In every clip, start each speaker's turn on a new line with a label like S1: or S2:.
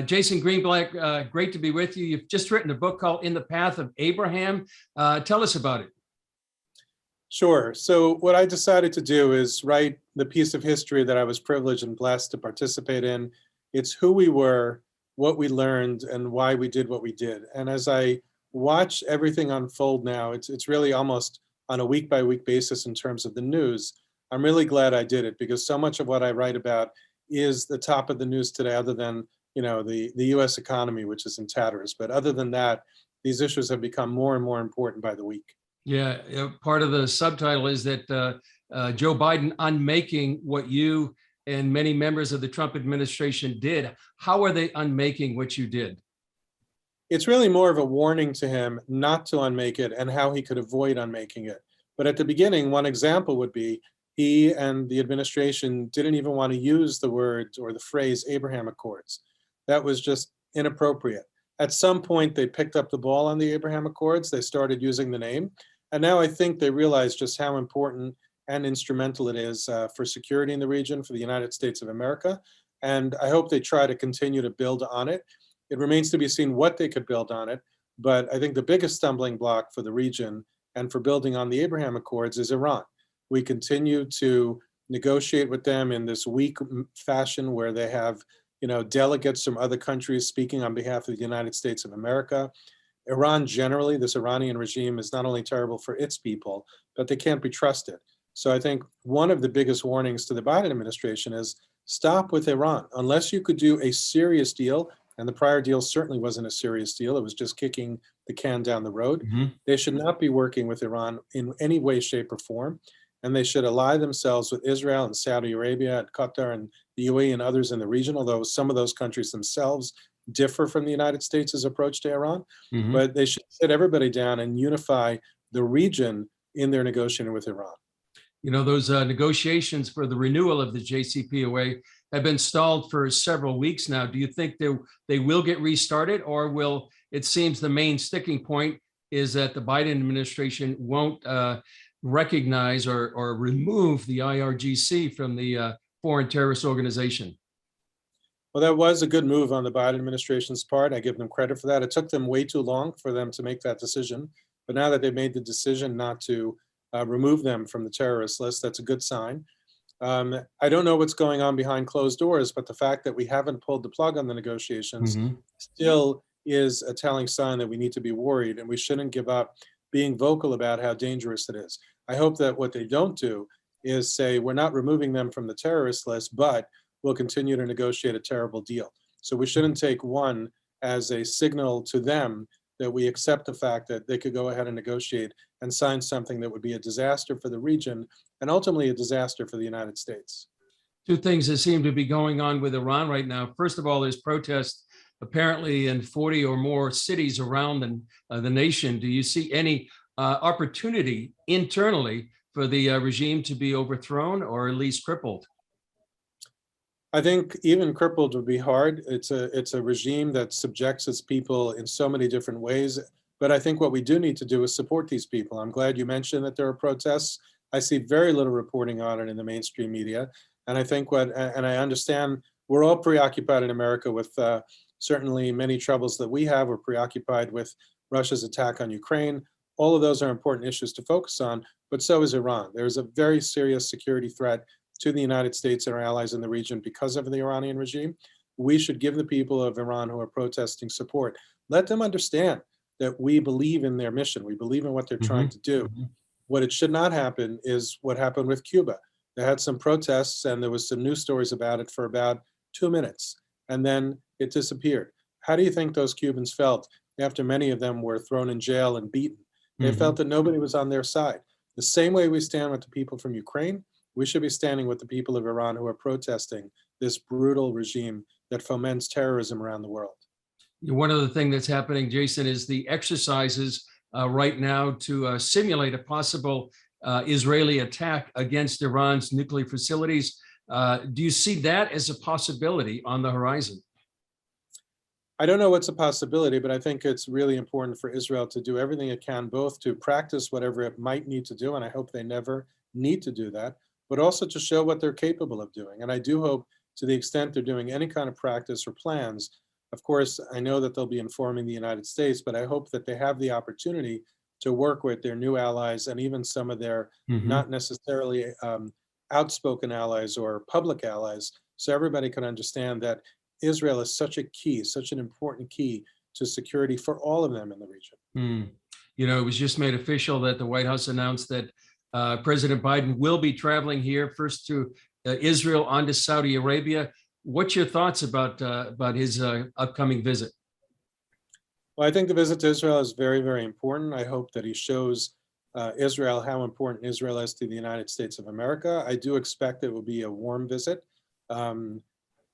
S1: Jason Greenblatt, great to be with you. You've just written a book called In the Path of Abraham. Tell us about it.
S2: Sure. So what I decided to do is write the piece of history that I was privileged and blessed to participate in. It's who we were, what we learned, and why we did what we did. And as I watch everything unfold now, it's really almost on a week-by-week basis in terms of the news. I'm really glad I did it because so much of what I write about is the top of the news today, other than the U.S. economy, which is in tatters. But other than that, these issues have become more and more important by the week.
S1: Yeah, part of the subtitle is that Joe Biden unmaking what you and many members of the Trump administration did. How are they unmaking what you did?
S2: It's really more of a warning to him not to unmake it and how he could avoid unmaking it. But at the beginning, one example would be he and the administration didn't even want to use the word or the phrase Abraham Accords. That was just inappropriate. At some point, they picked up the ball on the Abraham Accords. They started using the name. And now I think they realize just how important and instrumental it is for security in the region, for the United States of America. And I hope they try to continue to build on it. It remains to be seen what they could build on it. But I think the biggest stumbling block for the region and for building on the Abraham Accords is Iran. We continue to negotiate with them in this weak fashion where they have delegates from other countries speaking on behalf of the United States of America. Iran generally, this Iranian regime is not only terrible for its people, but they can't be trusted. So I think one of the biggest warnings to the Biden administration is stop with Iran. Unless you could do a serious deal, and the prior deal certainly wasn't a serious deal, it was just kicking the can down the road. They should not be working with Iran in any way, shape, or form. And they should ally themselves with Israel and Saudi Arabia and Qatar and the UAE and others in the region, although some of those countries themselves differ from the United States' approach to Iran. But they should sit everybody down and unify the region in their negotiating with Iran.
S1: Those negotiations for the renewal of the JCPOA have been stalled for several weeks now. Do you think they will get restarted, or will, it seems the main sticking point is that the Biden administration won't recognize or remove the IRGC from the foreign terrorist organization?
S2: Well, that was a good move on the Biden administration's part. I give them credit for that. It took them way too long for them to make that decision. But now that they've made the decision not to remove them from the terrorist list, that's a good sign. I don't know what's going on behind closed doors, but the fact that we haven't pulled the plug on the negotiations still is a telling sign that we need to be worried and we shouldn't give up being vocal about how dangerous it is. I hope that what they don't do is say, we're not removing them from the terrorist list, but we'll continue to negotiate a terrible deal. So we shouldn't take one as a signal to them that we accept the fact that they could go ahead and negotiate and sign something that would be a disaster for the region and ultimately a disaster for the United States.
S1: Two things that seem to be going on with Iran right now. First of all, there's protests apparently in 40 or more cities around the nation. Do you see any opportunity internally for the regime to be overthrown or at least crippled?
S2: I think even crippled would be hard. It's a regime that subjects its people in so many different ways. But I think what we do need to do is support these people. I'm glad you mentioned that there are protests. I see very little reporting on it in the mainstream media. And I think and I understand we're all preoccupied in America with certainly many troubles that we have. We're preoccupied with Russia's attack on Ukraine. All of those are important issues to focus on, but so is Iran. There's a very serious security threat to the United States and our allies in the region because of the Iranian regime. We should give the people of Iran who are protesting support. Let them understand that we believe in their mission. We believe in what they're trying to do. What it should not happen is what happened with Cuba. They had some protests and there was some news stories about it for about 2 minutes, and then it disappeared. How do you think those Cubans felt after many of them were thrown in jail and beaten? They felt that nobody was on their side. The same way we stand with the people from Ukraine, we should be standing with the people of Iran who are protesting this brutal regime that foments terrorism around the world.
S1: One other thing that's happening, Jason, is the exercises right now to simulate a possible Israeli attack against Iran's nuclear facilities. Do you see that as a possibility on the horizon?
S2: I don't know what's a possibility, but I think it's really important for Israel to do everything it can, both to practice whatever it might need to do, and I hope they never need to do that, but also to show what they're capable of doing. And I do hope, to the extent they're doing any kind of practice or plans, Of course, I know that they'll be informing the United States, but I hope that they have the opportunity to work with their new allies and even some of their
S1: Mhm.
S2: not necessarily outspoken allies or public allies, so everybody can understand that Israel is such a key, such an important key to security for all of them in the region.
S1: Hmm. You know, it was just made official that the White House announced that President Biden will be traveling here first to Israel, on to Saudi Arabia. What's your thoughts about his upcoming visit?
S2: Well, I think the visit to Israel is very, very important. I hope that he shows Israel how important Israel is to the United States of America. I do expect it will be a warm visit. Um,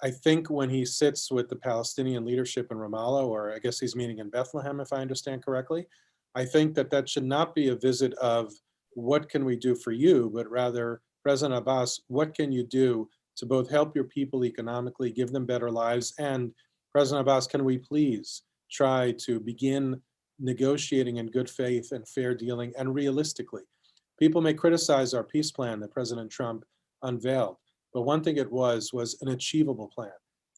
S2: I think when he sits with the Palestinian leadership in Ramallah, or I guess he's meeting in Bethlehem, if I understand correctly, I think that that should not be a visit of what can we do for you, but rather, President Abbas, what can you do to both help your people economically, give them better lives, and President Abbas, can we please try to begin negotiating in good faith and fair dealing and realistically? People may criticize our peace plan that President Trump unveiled, but one thing it was an achievable plan.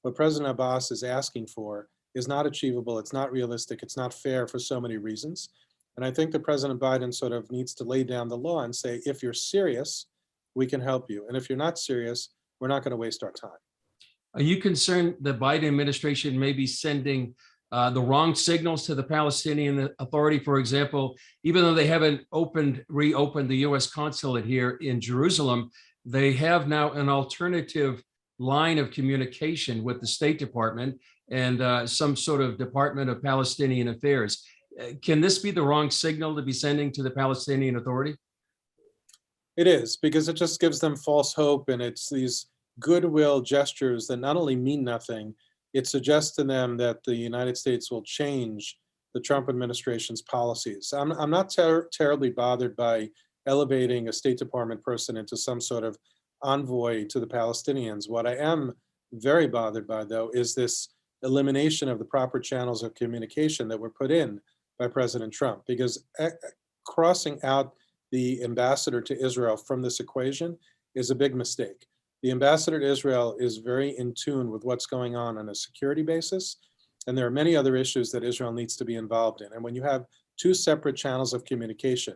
S2: What President Abbas is asking for is not achievable, it's not realistic, it's not fair for so many reasons. And I think that President Biden sort of needs to lay down the law and say, if you're serious, we can help you. And if you're not serious, we're not going to waste our time.
S1: Are you concerned the Biden administration may be sending the wrong signals to the Palestinian Authority? For example, even though they haven't reopened the U.S. consulate here in Jerusalem, they have now an alternative line of communication with the State Department and some sort of Department of Palestinian Affairs. Can this be the wrong signal to be sending to the Palestinian Authority?
S2: It is, because it just gives them false hope, and it's these goodwill gestures that not only mean nothing, it suggests to them that the United States will change the Trump administration's policies. I'm not terribly bothered by elevating a State Department person into some sort of envoy to the Palestinians. What I am very bothered by, though, is this elimination of the proper channels of communication that were put in by President Trump, because crossing out the ambassador to Israel from this equation is a big mistake. The ambassador to Israel is very in tune with what's going on a security basis, and there are many other issues that Israel needs to be involved in. And when you have two separate channels of communication,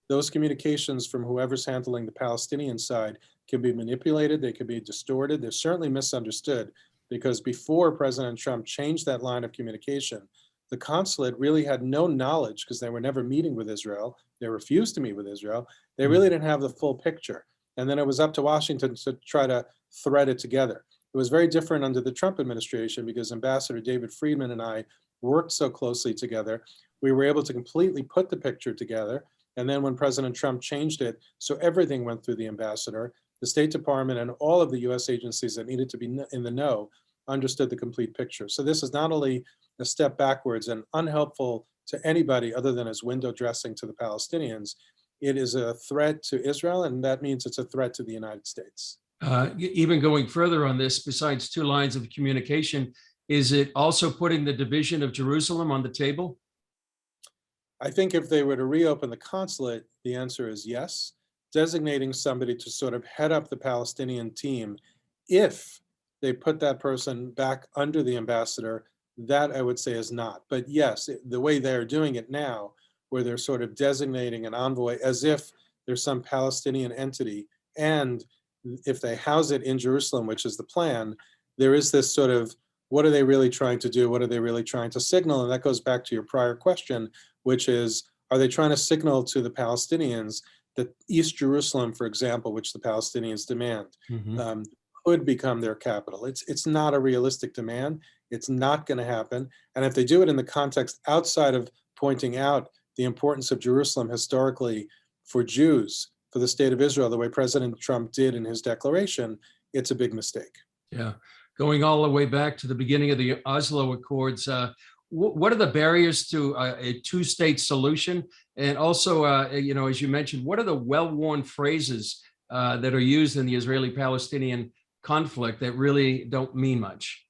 S2: those communications from whoever's handling the Palestinian side can be manipulated, they can be distorted, they're certainly misunderstood, because before President Trump changed that line of communication, the consulate really had no knowledge, because they were never meeting with Israel. They refused to meet with Israel. They really didn't have the full picture. And then it was up to Washington to try to thread it together. It was very different under the Trump administration, because Ambassador David Friedman and I worked so closely together. We were able to completely put the picture together. And then when President Trump changed it, so everything went through the ambassador, the State Department and all of the US agencies that needed to be in the know understood the complete picture. So this is not only a step backwards and unhelpful to anybody other than as window dressing to the Palestinians, it is a threat to Israel, and that means it's a threat to the United States.
S1: Even going further on this, besides two lines of communication, is it also putting the division of Jerusalem on the table?
S2: I think if they were to reopen the consulate, the answer is yes. Designating somebody to sort of head up the Palestinian team, if they put that person back under the ambassador, that I would say is not. But yes, the way they're doing it now, where they're sort of designating an envoy as if there's some Palestinian entity, and if they house it in Jerusalem, which is the plan, there is this sort of, what are they really trying to do? What are they really trying to signal? And that goes back to your prior question, which is, are they trying to signal to the Palestinians that East Jerusalem, for example, which the Palestinians demand, could become their capital? It's not a realistic demand. It's not going to happen. And if they do it in the context outside of pointing out the importance of Jerusalem historically for Jews, for the state of Israel, the way President Trump did in his declaration, it's a big mistake.
S1: Yeah, going all the way back to the beginning of the Oslo Accords, what are the barriers to a two-state solution? And also, you know, as you mentioned, what are the well-worn phrases that are used in the Israeli-Palestinian conflict that really don't mean much?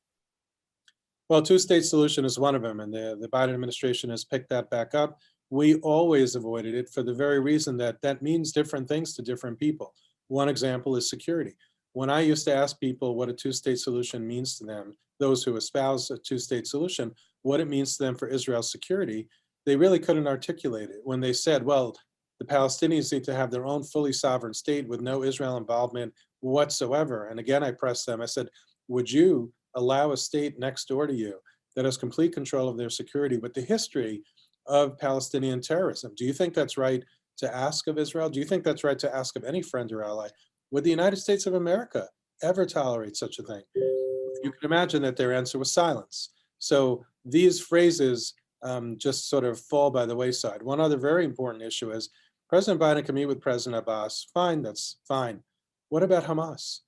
S2: Well, two-state solution is one of them, and the Biden administration has picked that back up. We always avoided it for the very reason that that means different things to different people. One example is security. When I used to ask people what a two-state solution means to them, those who espouse a two-state solution, what it means to them for Israel's security, they really couldn't articulate it. When they said, well, the Palestinians need to have their own fully sovereign state with no Israel involvement whatsoever. And again, I pressed them, I said, would you allow a state next door to you that has complete control of their security with the history of Palestinian terrorism? Do you think that's right to ask of Israel? Do you think that's right to ask of any friend or ally? Would the United States of America ever tolerate such a thing? You can imagine that their answer was silence. So these phrases just sort of fall by the wayside. One other very important issue is President Biden can meet with President Abbas. Fine, that's fine. What about Hamas?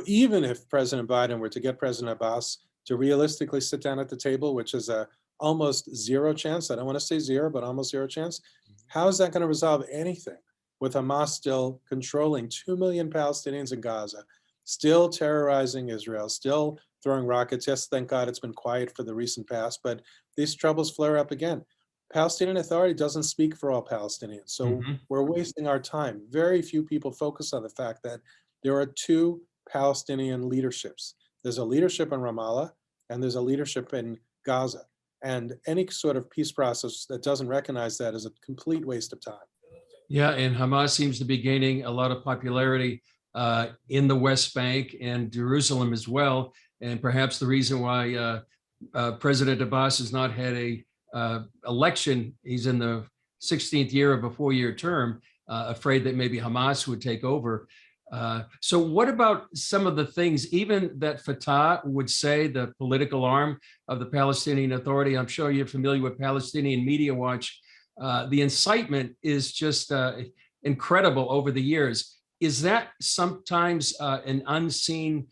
S2: Even if President Biden were to get President Abbas to realistically sit down at the table, which is a almost zero chance, I don't want to say zero, but almost zero chance, how is that going to resolve anything with Hamas still controlling 2 million Palestinians in Gaza, still terrorizing Israel, still throwing rockets? Yes, thank God it's been quiet for the recent past, but these troubles flare up again. Palestinian Authority doesn't speak for all Palestinians, so we're wasting our time. Very few people focus on the fact that there are two Palestinian leaderships. There's a leadership in Ramallah, and there's a leadership in Gaza. And any sort of peace process that doesn't recognize that is a complete waste of time.
S1: Yeah, and Hamas seems to be gaining a lot of popularity in the West Bank and Jerusalem as well. And perhaps the reason why President Abbas has not had a election, he's in the 16th year of a 4-year term, afraid that maybe Hamas would take over. So what about some of the things even that Fatah would say, the political arm of the Palestinian Authority? I'm sure you're familiar with Palestinian Media Watch. The incitement is just incredible over the years. Is that sometimes an unseen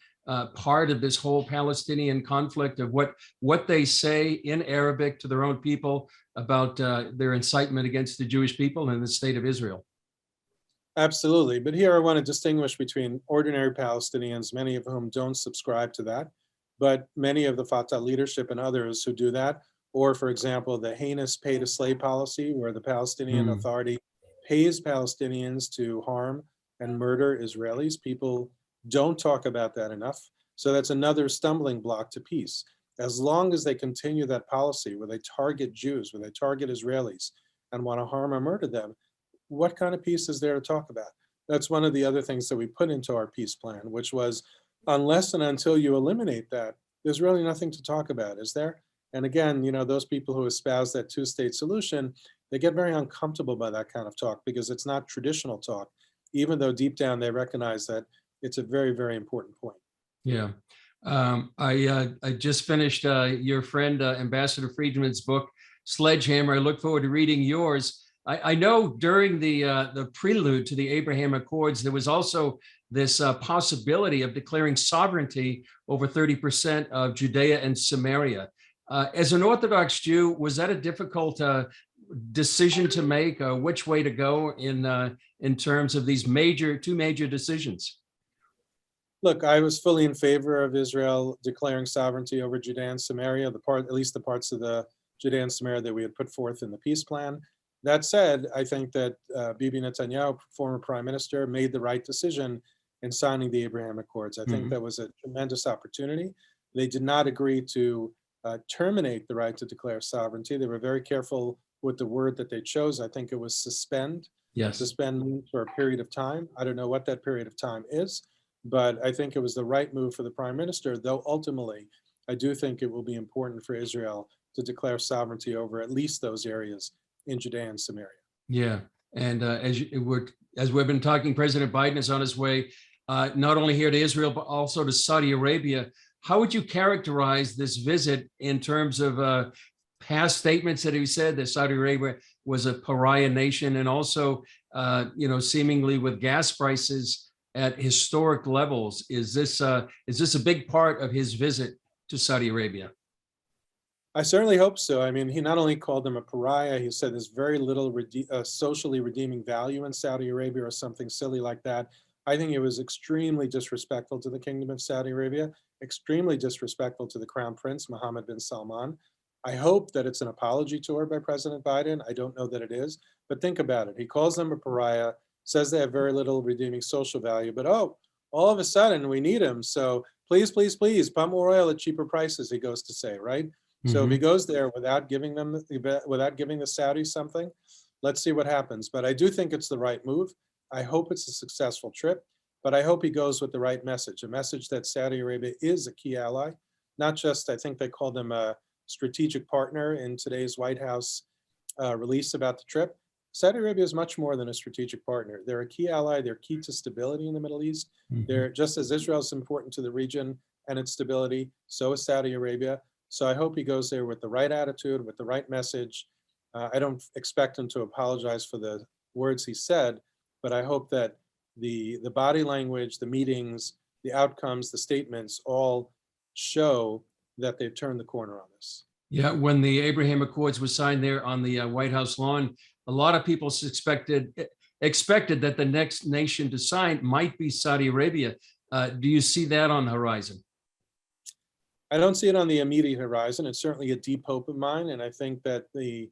S1: part of this whole Palestinian conflict, of what they say in Arabic to their own people about their incitement against the Jewish people and the state of Israel?
S2: Absolutely. But here I want to distinguish between ordinary Palestinians, many of whom don't subscribe to that, but many of the Fatah leadership and others who do that, or for example, the heinous pay to slay policy, where the Palestinian Authority pays Palestinians to harm and murder Israelis. People don't talk about that enough. So that's another stumbling block to peace. As long as they continue that policy where they target Jews, where they target Israelis and want to harm or murder them, what kind of peace is there to talk about? That's one of the other things that we put into our peace plan, which was, unless and until you eliminate that, there's really nothing to talk about, is there? And again, those people who espouse that two-state solution, they get very uncomfortable by that kind of talk because it's not traditional talk, even though deep down they recognize that it's a very, very important point.
S1: Yeah. I just finished your friend Ambassador Friedman's book, Sledgehammer. I look forward to reading yours. I know during the prelude to the Abraham Accords, there was also this possibility of declaring sovereignty over 30% of Judea and Samaria. As an Orthodox Jew, was that a difficult decision to make? Which way to go in terms of these two major decisions?
S2: Look, I was fully in favor of Israel declaring sovereignty over Judea and Samaria, at least the parts of the Judea and Samaria that we had put forth in the peace plan. That said, I think that Bibi Netanyahu, former prime minister, made the right decision in signing the Abraham Accords. I think that was a tremendous opportunity. They did not agree to terminate the right to declare sovereignty. They were very careful with the word that they chose. I think it was suspend.
S1: Yes.
S2: Suspend for a period of time. I don't know what that period of time is, but I think it was the right move for the prime minister, though ultimately, I do think it will be important for Israel to declare sovereignty over at least those areas in Judea and Samaria.
S1: Yeah, and as we've been talking, President Biden is on his way not only here to Israel, but also to Saudi Arabia. How would you characterize this visit in terms of past statements that he said that Saudi Arabia was a pariah nation, and also, seemingly with gas prices at historic levels? Is this a big part of his visit to Saudi Arabia?
S2: I certainly hope so. I mean, he not only called them a pariah, he said there's very little socially redeeming value in Saudi Arabia or something silly like that. I think it was extremely disrespectful to the Kingdom of Saudi Arabia, extremely disrespectful to the Crown Prince, Mohammed bin Salman. I hope that it's an apology tour by President Biden. I don't know that it is, but think about it. He calls them a pariah, says they have very little redeeming social value, but all of a sudden we need him. So please, please, please pump more oil at cheaper prices, he goes to say, right? So if he goes there without giving the Saudis something, let's see what happens. But I do think it's the right move. I hope it's a successful trip, but I hope he goes with the right message, a message that Saudi Arabia is a key ally, not just, I think they called him a strategic partner in today's White House release about the trip. Saudi Arabia is much more than a strategic partner. They're a key ally. They're key to stability in the Middle East. They're just as Israel is important to the region and its stability, so is Saudi Arabia. So I hope he goes there with the right attitude, with the right message. I don't expect him to apologize for the words he said, but I hope that the body language, the meetings, the outcomes, the statements all show that they've turned the corner on this.
S1: Yeah, when the Abraham Accords was signed there on the White House lawn, a lot of people expected that the next nation to sign might be Saudi Arabia. Do you see that on the horizon?
S2: I don't see it on the immediate horizon. It's certainly a deep hope of mine, and I think that the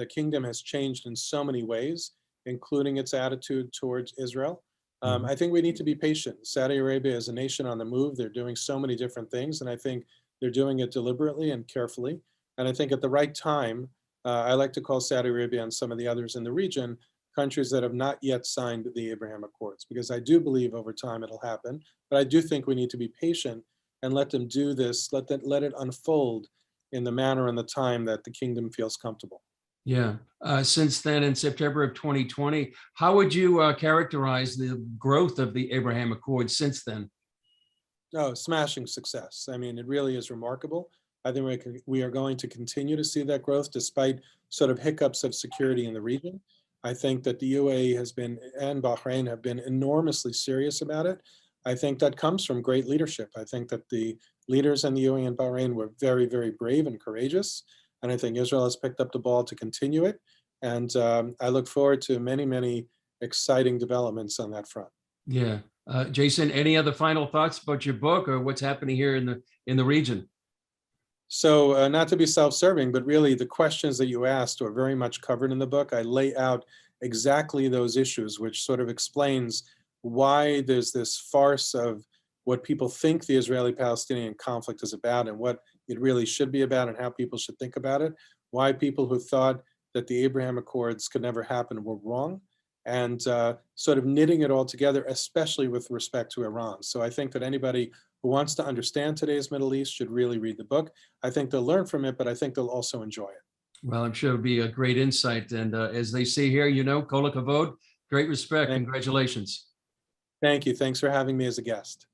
S2: kingdom has changed in so many ways, including its attitude towards Israel. I think we need to be patient. Saudi Arabia is a nation on the move. They're doing so many different things, and I think they're doing it deliberately and carefully. And I think at the right time, I like to call Saudi Arabia and some of the others in the region countries that have not yet signed the Abraham Accords, because I do believe over time it'll happen. But I do think we need to be patient and let them do this, let it unfold in the manner and the time that the kingdom feels comfortable.
S1: Yeah. Since then, in September of 2020, how would you characterize the growth of the Abraham Accords since then?
S2: Oh, smashing success. I mean, it really is remarkable. I think we are going to continue to see that growth despite sort of hiccups of security in the region. I think that the UAE has been, and Bahrain have been enormously serious about it. I think that comes from great leadership. I think that the leaders in the UAE and Bahrain were very, very brave and courageous. And I think Israel has picked up the ball to continue it. And I look forward to many, many exciting developments on that front.
S1: Yeah. Jason, any other final thoughts about your book or what's happening here in the region?
S2: So not to be self-serving, but really the questions that you asked are very much covered in the book. I lay out exactly those issues, which sort of explains why there's this farce of what people think the Israeli-Palestinian conflict is about and what it really should be about and how people should think about it, why people who thought that the Abraham Accords could never happen were wrong, and sort of knitting it all together, especially with respect to Iran. So I think that anybody who wants to understand today's Middle East should really read the book. I think they'll learn from it, but I think they'll also enjoy it.
S1: Well, I'm sure it'll be a great insight. And as they say here, kol hakavod, great respect. Congratulations.
S2: Thank you. Thanks for having me as a guest.